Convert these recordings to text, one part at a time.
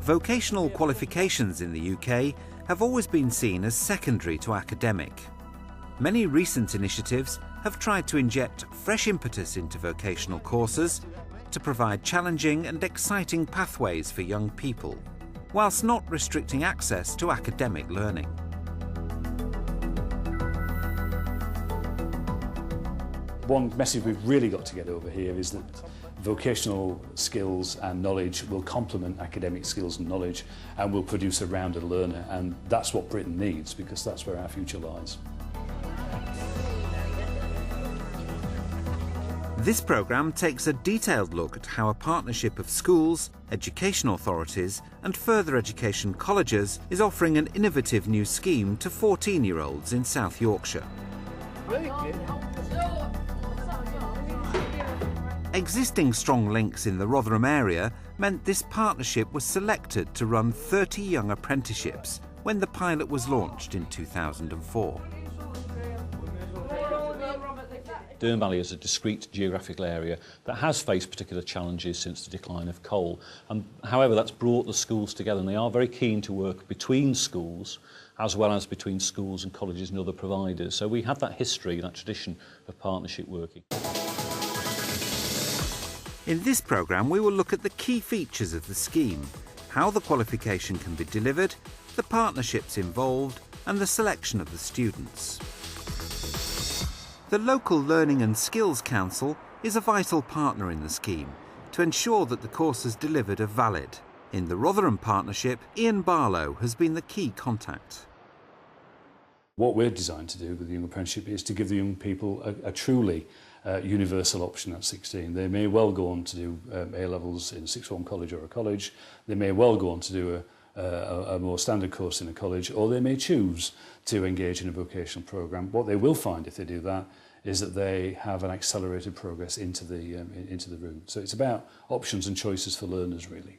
Vocational qualifications in the UK have always been seen as secondary to academic. Many recent initiatives have tried to inject fresh impetus into vocational courses to provide challenging and exciting pathways for young people, whilst not restricting access to academic learning. One message we've really got to get over here is that vocational skills and knowledge will complement academic skills and knowledge and will produce a rounded learner, and that's what Britain needs, because that's where our future lies. This programme takes a detailed look at how a partnership of schools, education authorities and further education colleges is offering an innovative new scheme to 14-year-olds in South Yorkshire. Existing strong links in the Rotherham area meant this partnership was selected to run 30 young apprenticeships when the pilot was launched in 2004. Dearne Valley is a discrete geographical area that has faced particular challenges since the decline of coal. However, that's brought the schools together, and they are very keen to work between schools as well as between schools and colleges and other providers. So we have that history, that tradition of partnership working. In this programme, we will look at the key features of the scheme, how the qualification can be delivered, the partnerships involved, and the selection of the students. The local Learning and Skills Council is a vital partner in the scheme to ensure that the courses delivered are valid. In the Rotherham partnership, Ian Barlow has been the key contact. What we're designed to do with the Young Apprenticeship is to give the young people a truly universal option at 16. They may well go on to do A-levels in a sixth form college or a college. They may well go on to do a more standard course in a college, or they may choose to engage in a vocational programme. What they will find if they do that is that they have an accelerated progress into the route. So it's about options and choices for learners, really.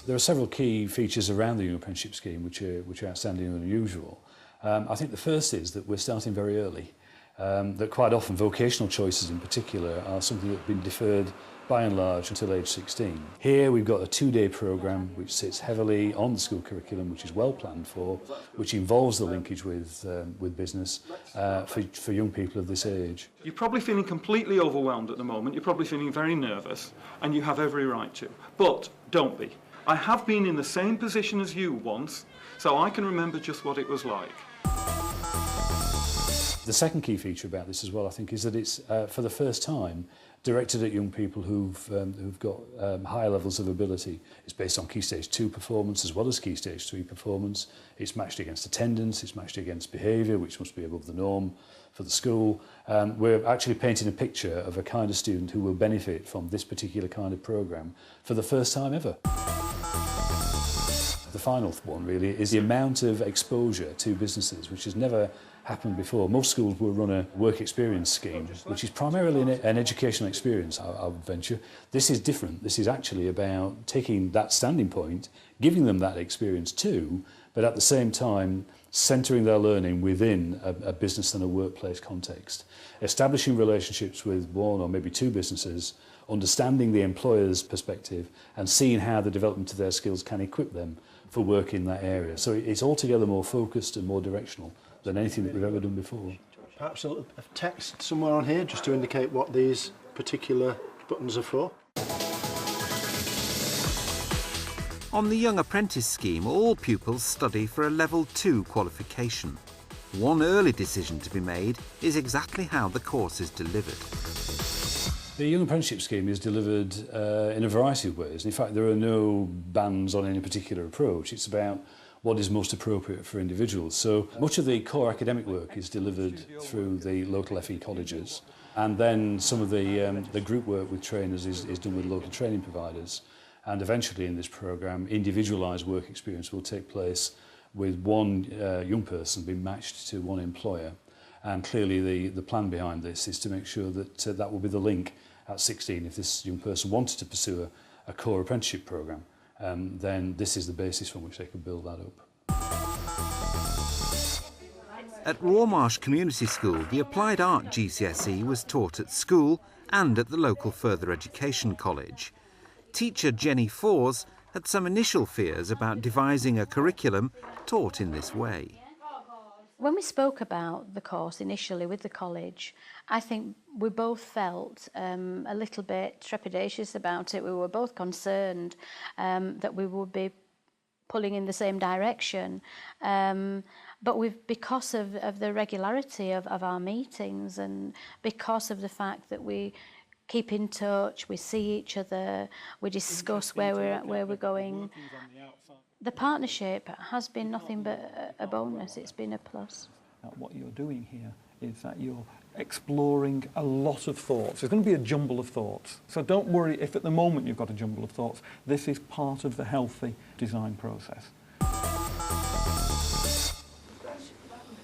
There are several key features around the Young Apprenticeship scheme which are outstanding and unusual. I think the first is that we're starting very early. That quite often vocational choices in particular are something that's been deferred by and large until age 16. Here we've got a 2-day programme which sits heavily on the school curriculum, which is well planned for, which involves the linkage with business for young people of this age. You're probably feeling completely overwhelmed at the moment, you're probably feeling very nervous, and you have every right to. But don't be. I have been in the same position as you once, so I can remember just what it was like. The second key feature about this as well, I think, is that it's, for the first time, directed at young people who've got higher levels of ability. It's based on Key Stage 2 performance as well as Key Stage 3 performance. It's matched against attendance, it's matched against behaviour, which must be above the norm for the school. We're actually painting a picture of a kind of student who will benefit from this particular kind of programme for the first time ever. The final one really is the amount of exposure to businesses, which has never happened before. Most schools will run a work experience scheme, which is primarily an educational experience, I would venture. This is different. This is actually about taking that standing point, giving them that experience too, but at the same time centering their learning within a business and a workplace context. Establishing relationships with one or maybe two businesses, understanding the employer's perspective and seeing how the development of their skills can equip them for work in that area. So it's altogether more focused and more directional than anything that we've ever done before. Perhaps a text somewhere on here just to indicate what these particular buttons are for. On the Young Apprentice scheme, all pupils study for a Level 2 qualification. One early decision to be made is exactly how the course is delivered. The Young Apprenticeship scheme is delivered in a variety of ways. In fact, there are no bans on any particular approach. It's about what is most appropriate for individuals. So much of the core academic work is delivered through the local FE colleges, and then some of the group work with trainers is done with local training providers. And eventually in this programme, individualised work experience will take place with one young person being matched to one employer. And clearly the plan behind this is to make sure that that will be the link at 16 if this young person wanted to pursue a core apprenticeship programme. Then this is the basis from which they can build that up. At Rawmarsh Community School, the Applied Art GCSE was taught at school and at the local further education college. Teacher Jenny Fors had some initial fears about devising a curriculum taught in this way. When we spoke about the course initially with the college, I think we both felt a little bit trepidatious about it. We were both concerned that we would be pulling in the same direction. But because of the regularity of our meetings, and because of the fact that we keep in touch, we see each other, we discuss where we're going, the partnership has been nothing but a bonus. It's been a plus. What you're doing here is that you're exploring a lot of thoughts. There's going to be a jumble of thoughts. So don't worry if at the moment you've got a jumble of thoughts. This is part of the healthy design process.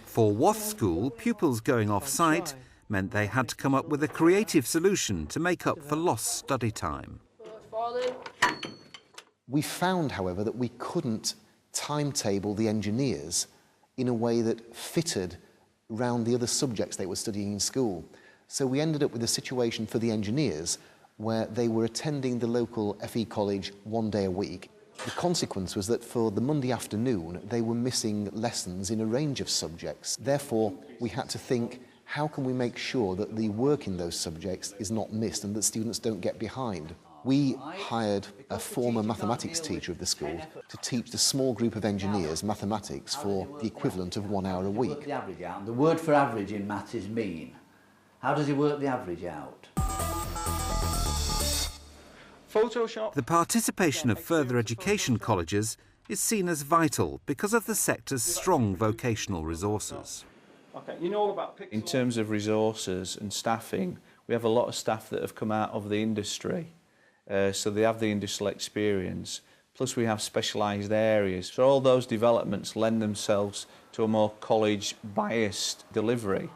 For Wath School, pupils going off-site meant they had to come up with a creative solution to make up for lost study time. We found, however, that we couldn't timetable the engineers in a way that fitted around the other subjects they were studying in school. So we ended up with a situation for the engineers where they were attending the local FE college 1 day a week. The consequence was that for the Monday afternoon, they were missing lessons in a range of subjects. Therefore, we had to think, how can we make sure that the work in those subjects is not missed and that students don't get behind? We hired a former mathematics teacher of the school to teach the small group of engineers mathematics for the equivalent of 1 hour a week. The average out. The word for average in maths is mean. How does he work the average out? Photoshop. The participation of further education colleges is seen as vital because of the sector's strong vocational resources. Okay, you know all about pixels. In terms of resources and staffing, we have a lot of staff that have come out of the industry. So they have the industrial experience, plus we have specialised areas. So all those developments lend themselves to a more college-biased delivery,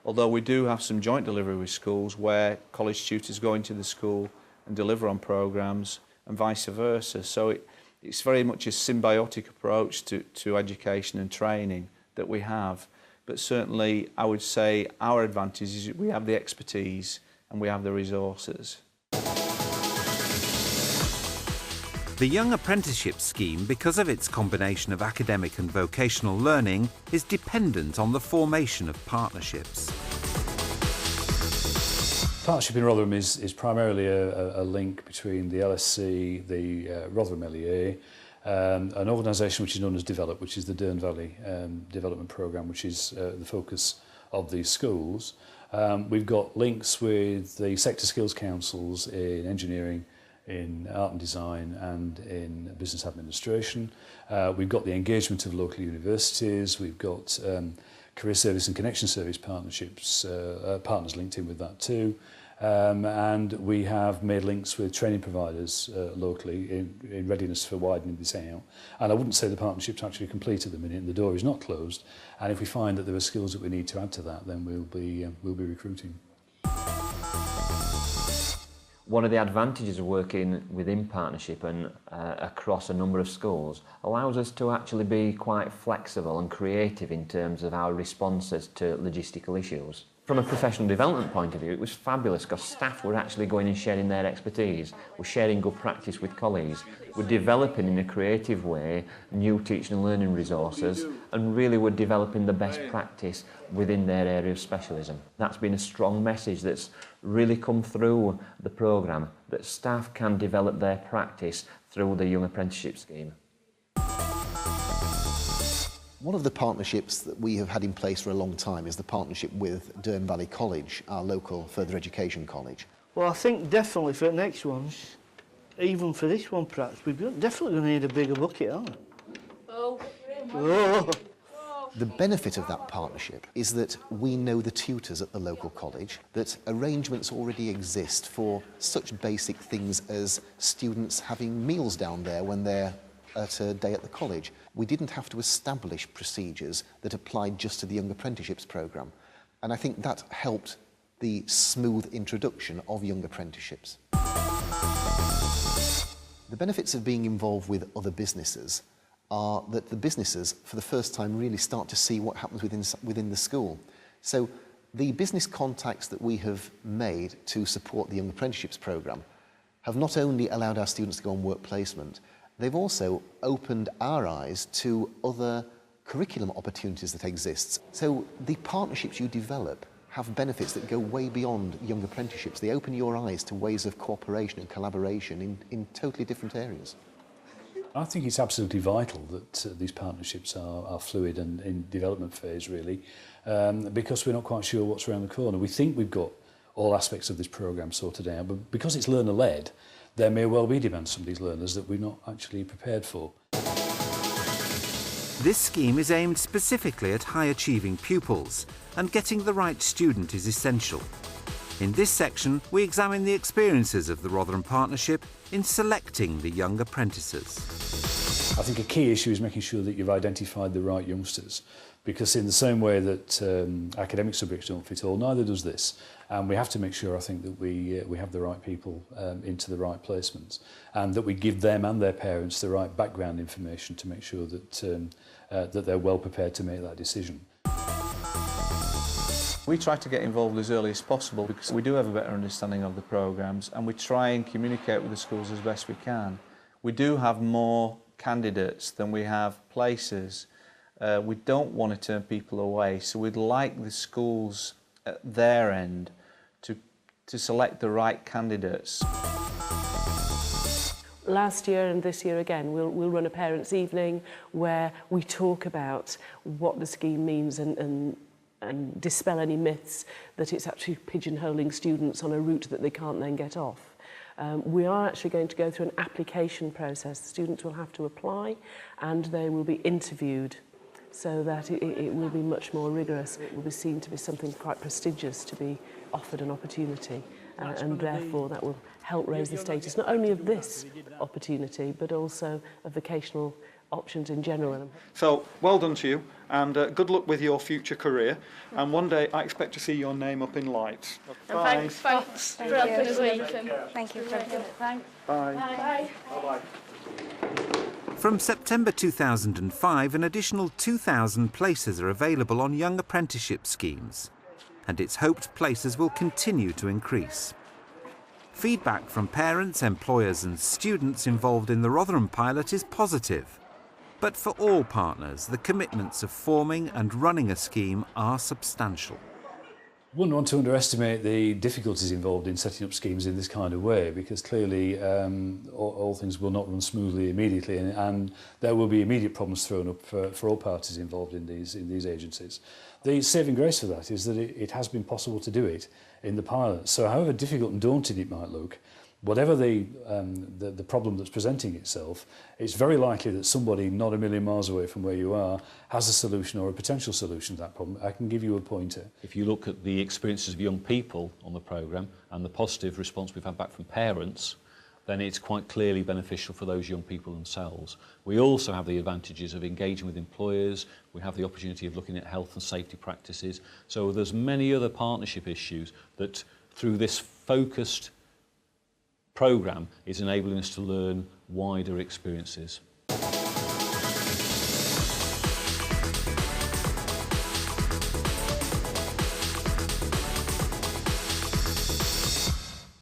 although we do have some joint delivery with schools where college tutors go into the school and deliver on programmes and vice versa. So it's very much a symbiotic approach to education and training that we have. But certainly I would say our advantage is we have the expertise and we have the resources. The Young Apprenticeship Scheme, because of its combination of academic and vocational learning, is dependent on the formation of partnerships. Partnership in Rotherham is primarily a link between the LSC, the Rotherham LEA, an organisation which is known as Develop, which is the Dearne Valley Development Programme, which is the focus of these schools. We've got links with the sector skills councils in engineering, in art and design and in business administration. We've got the engagement of local universities. We've got career service and connection service partnerships, partners linked in with that too. And we have made links with training providers locally in readiness for widening this out. And I wouldn't say the partnership's actually complete at the minute, and the door is not closed. And if we find that there are skills that we need to add to that, then we'll be recruiting. One of the advantages of working within partnership and across a number of schools allows us to actually be quite flexible and creative in terms of our responses to logistical issues. From a professional development point of view, it was fabulous because staff were actually going and sharing their expertise, were sharing good practice with colleagues, were developing in a creative way new teaching and learning resources, and really were developing the best practice within their area of specialism. That's been a strong message that's really come through the programme, that staff can develop their practice through the Young Apprenticeship Scheme. One of the partnerships that we have had in place for a long time is the partnership with Dearne Valley College, our local further education college. Well, I think definitely for the next ones, even for this one perhaps, we're definitely going to need a bigger bucket, aren't we? Oh. The benefit of that partnership is that we know the tutors at the local college, that arrangements already exist for such basic things as students having meals down there when they're at a day at the college. We didn't have to establish procedures that applied just to the Young Apprenticeships programme. And I think that helped the smooth introduction of Young Apprenticeships. The benefits of being involved with other businesses are that the businesses, for the first time, really start to see what happens within the school. So the business contacts that we have made to support the Young Apprenticeships programme have not only allowed our students to go on work placement, they've also opened our eyes to other curriculum opportunities that exist. So the partnerships you develop have benefits that go way beyond young apprenticeships. They open your eyes to ways of cooperation and collaboration in totally different areas. I think it's absolutely vital that these partnerships are fluid and in development phase, really, because we're not quite sure what's around the corner. We think we've got all aspects of this programme sorted out, but because it's learner-led, there may well be demands from these learners that we're not actually prepared for. This scheme is aimed specifically at high-achieving pupils, and getting the right student is essential. In this section, we examine the experiences of the Rotherham Partnership in selecting the young apprentices. I think a key issue is making sure that you've identified the right youngsters, because in the same way that academic subjects don't fit all, neither does this. And we have to make sure, I think, that we have the right people into the right placements, and that we give them and their parents the right background information to make sure that, that they're well prepared to make that decision. We try to get involved as early as possible because we do have a better understanding of the programmes, and we try and communicate with the schools as best we can. We do have more candidates than we have places. We don't want to turn people away, so we'd like the schools at their end to select the right candidates. Last year and this year again, we'll run a parents' evening where we talk about what the scheme means and dispel any myths that it's actually pigeonholing students on a route that they can't then get off. We are actually going to go through an application process. The students will have to apply and they will be interviewed so that it will be much more rigorous. It will be seen to be something quite prestigious to be offered an opportunity, and therefore that will help raise the status not only of this opportunity but also of vocational options in general. So, well done to you, and good luck with your future career. And one day I expect to see your name up in lights. Bye. Thanks for helping us with. Thank you for everything. Thanks. Bye. Bye. Bye. From September 2005, an additional 2,000 places are available on young apprenticeship schemes, and it's hoped places will continue to increase. Feedback from parents, employers and students involved in the Rotherham pilot is positive. But for all partners, the commitments of forming and running a scheme are substantial. Wouldn't want to underestimate the difficulties involved in setting up schemes in this kind of way, because clearly all things will not run smoothly immediately, and there will be immediate problems thrown up for all parties involved in these agencies. The saving grace for that is that it has been possible to do it in the pilot. So however difficult and daunting it might look, whatever the problem that's presenting itself, it's very likely that somebody not a million miles away from where you are has a solution or a potential solution to that problem. I can give you a pointer. If you look at the experiences of young people on the programme and the positive response we've had back from parents, then it's quite clearly beneficial for those young people themselves. We also have the advantages of engaging with employers. We have the opportunity of looking at health and safety practices. So there's many other partnership issues that through this focused programme is enabling us to learn wider experiences.